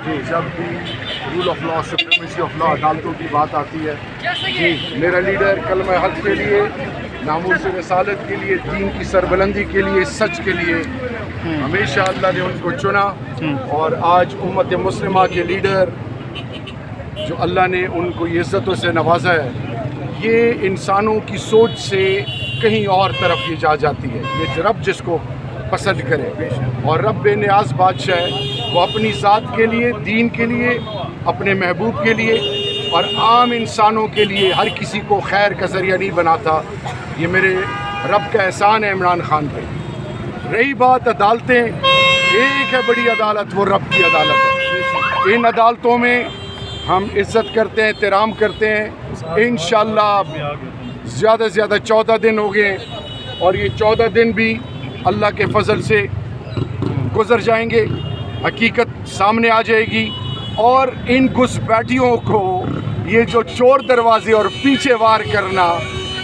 جب بھی rule of law, supremacy of law, عدالتوں کی بات آتی ہے، میرا لیڈر کلمہ حق کے لیے، ناموس رسالت کے لیے، دین کی سربلندی کے لیے، سچ کے لیے ہمیشہ اللہ نے ان کو چنا، اور آج امت مسلمہ کے لیڈر جو اللہ نے ان کو یہ عزتوں سے نوازا ہے، یہ انسانوں کی سوچ سے کہیں اور طرف یہ جاتی ہے۔ یہ رب جس کو پسند کرے، اور رب بے نیاز بادشاہ ہے، وہ اپنی ذات کے لیے، دین کے لیے، اپنے محبوب کے لیے اور عام انسانوں کے لیے ہر کسی کو خیر کا ذریعہ نہیں بناتا۔ یہ میرے رب کا احسان ہے عمران خان پہ۔ رہی بات عدالتیں، ایک ہے بڑی عدالت، وہ رب کی عدالت ہے۔ ان عدالتوں میں ہم عزت کرتے ہیں، احترام کرتے ہیں۔ انشاءاللہ زیادہ سے زیادہ 14 دن ہو گئے، اور یہ 14 دن بھی اللہ کے فضل سے گزر جائیں گے، حقیقت سامنے آ جائے گی، اور ان گھسپیٹھیوں کو یہ جو چور دروازے اور پیچھے وار کرنا،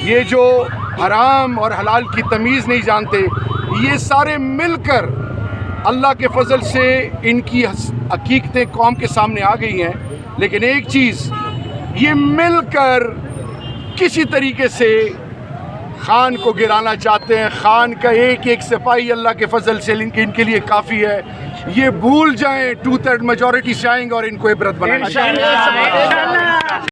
یہ جو حرام اور حلال کی تمیز نہیں جانتے، یہ سارے مل کر اللہ کے فضل سے ان کی حقیقتیں قوم کے سامنے آ گئی ہیں۔ لیکن ایک چیز، یہ مل کر کسی طریقے سے خان کو گرانا چاہتے ہیں۔ خان کا ایک ایک سپاہی اللہ کے فضل سے ان کے لیے کافی ہے۔ یہ بھول جائیں، 2/3 میجورٹی سے آئیں گے اور ان کو عبرت بنائیں گے۔